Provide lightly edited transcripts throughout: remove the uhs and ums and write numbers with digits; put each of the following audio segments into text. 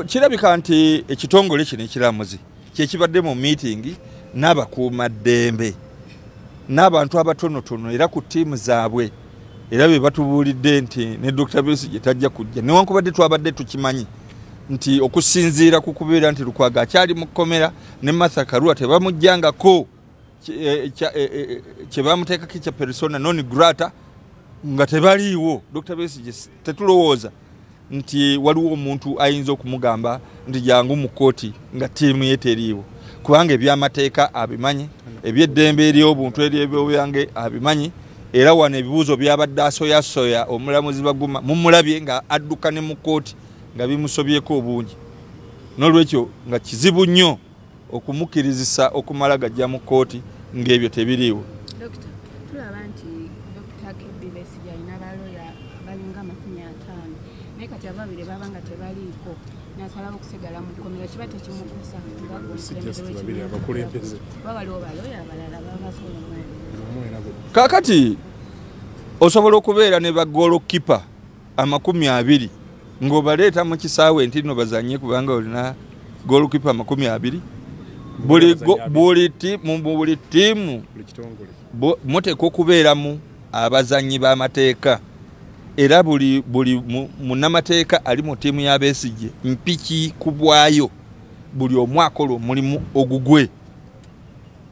kirabika nti ekitongole kino ekiramuzi kyekibadde mu meeting n'abakuuma ddembe n'abantu abatonotono era ku ttiimu zaabwe era be batubuulidde nti ne Dr. Besigye tajja kujja newankubadde twabadde tukimanyi nti okusinziira ku kubeera nti Lukwago akyali mu kkomera ne Martha Karua tebamujjangako kye bamuteekako kya persona non grata nga tebaliiwo. Dr. Besigye tetulowooza nti waliwo omuntu ayinza okumugamba nti jangu mu kkooti nga ttiimu ye teriiwo, kubanga ebyamateeka abimanyi, ebyeddembe ery'obuntu ery'ebyobuyange abimanyi, era wano ebibuuzo byabadde asoyasoya omulamuzi Baguma mumulabye nga adduka ne mu kkooti nga bimusobyeko obungi, n'olwekyo nga kizibu nnyo okumukkirizisa okumala gajja mu kkooti ng'ebyo tebiriiwo. Dokita, tulaba nti Dr. Kebbi Besigye alina abaloya balinga 50 naye kati ababiri baba nga tebaliiko n'asalawo okusigala mu kkomera kiba tekimukusa waliwo baloya abalala babasobola. Kaakati osobola okubeera ne bagolokipa 20 ng'obaleeta mu kisaawe nti nno bazanye kubanga olina golokipa 20. Buli ttiimu muteekwa okubeeramu abazanyi b'amateeka, era buli munnamateeka ali mu ttiimu ya Besigye mpiki ku bwayo, buli omu akola omulimu ogugwe,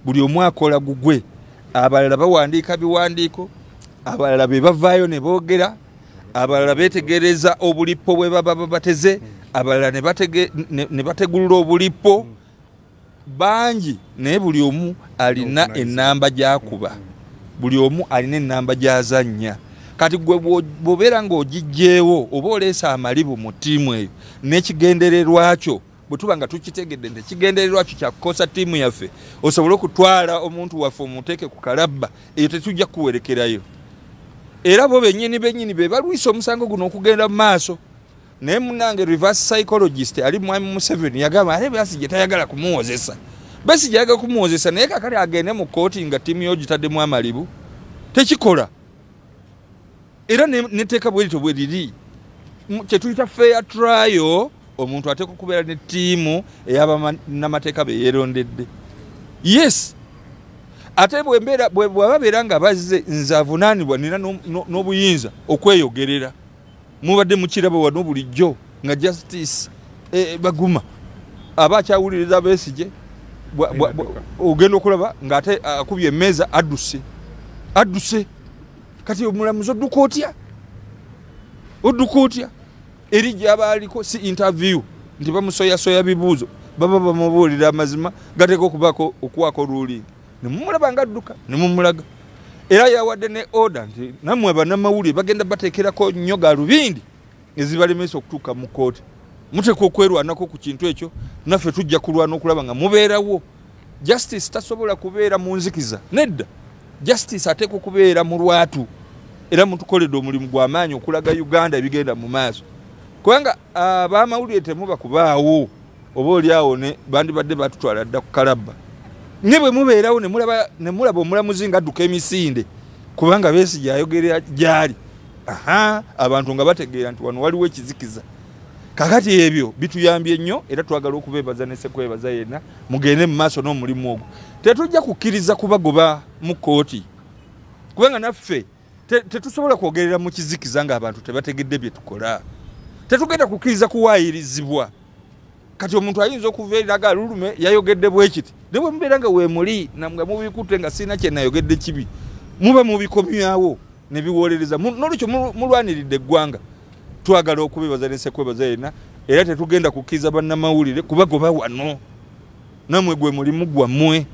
buli omu akola gugwe. Abalala bawandiika biwandiiko, abalala be bavaayo ne boogera, abalala beetegereza obulipo bwe baba bateze, abalala ne bategulula obulipo bangi, naye buli omu alina ennamba gy'akuba, buli omu alina ennamba gy'azannya. Kati gwe bw'obeera ng'ogijjeewo oba oleesa amalibu mu ttiimu eyo n'ekigendererwa kyo bwe tuba nga tukitegedde nti ekigendererwa kyo kya kukosa ttiimu yaffe, osobole okutwala omuntu waffe omuteeke ku kalabba, eyo tetujja kuwerekerayo. Era bo bennyini be balwisa omusango guno okugenda mu maaso. Naye munnange reverse psychologist ali Mwami Museveni yagamba ate Besigye tayagala kumuwozesa. Besigye ayagala kumuwozesa naye kakati agende mu kkooti nga ttiimu yo gitaddemu amalibu, tekikola. Era neteeka bwerito bwe liri kye tuyita fair trial, omuntu ateeka okubeera ne ttiimu ey'abannamateeka be yeerondedde. Yes, ate bw'aba beera nga bazze nze avunaanibwa nina n'obuyinza okweyogerera. Mubadde mukiraba wano bulijjo nga Justice Baguma aba akyawuliriza Besigye ogenda okulaba ng'ate akubye emmeeza adduse. Kati omulamuzi odduka otya eri gy'aba aliko si interview nti bamusoyasoya bibuuzo, baba bamubuulira amazima gateeka okubaako okuwaako ruling, ne mumulaba ng'adduka ne mumulaga. Era yawadde ne order nti nammwe bannamawulire bagenda bateekerako nnyo galubindi ezibalemesa okutuuka mu kkooti. Muteekwa okwerwanako ku kintu ekyo, naffe tujja kulwana okulaba nga mubeerawo. Justice tasobola kubeera mu nzikiza, nedda. Justice ateekwa okubeera mu lwatu, era mutukoledde omulimu gw'amaanyi okulaga Uganda ebigenda mu maaso. Kubanga ab'amawulire temuba kubaawo oba oliawo ne bandibadde batutwala dda ku kalabba. Ne bwe mubeerawo ne mulaba omulamuzi ng'adduka emisinde kubanga Besigye ayogerera gy'ali, abantu nga bategeera nti wano waliwo ekizikiza. Kakati ebyo bituyambye nnyo era twagala okubeebaza ne sekwebaza yenna mugende mu maaso n'omulimu ogwo. Tetujja kukkiriza kubagoba mu kkooti kubanga naffe tetusobola kwogerera mu kizikiza ng'abantu tebategedde bye tukola. Tetugenda kukkiriza kuwaayirizibwa. Kati omuntu ayinza okuva eraga lulume yayogedde bwekiti, ne bwe mubeera nga weemuli nga mubikutte nga sirina kye nayogedde kibi, muba mubikomyawo ne biwolereza. N'olwekyo mulwaniridde eggwanga. Twagala okubeebaza ne sekwebaza yenna era tetugenda kukkiriza bannamawulire kubagoba wano. Nammwe gwe mulimu gwammwe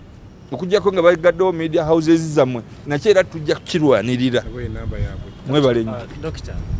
okujjako nga bagaddewo media houses zammwe nakyo era tujja kukirwanirira. Mwebale nnyo. Dokita,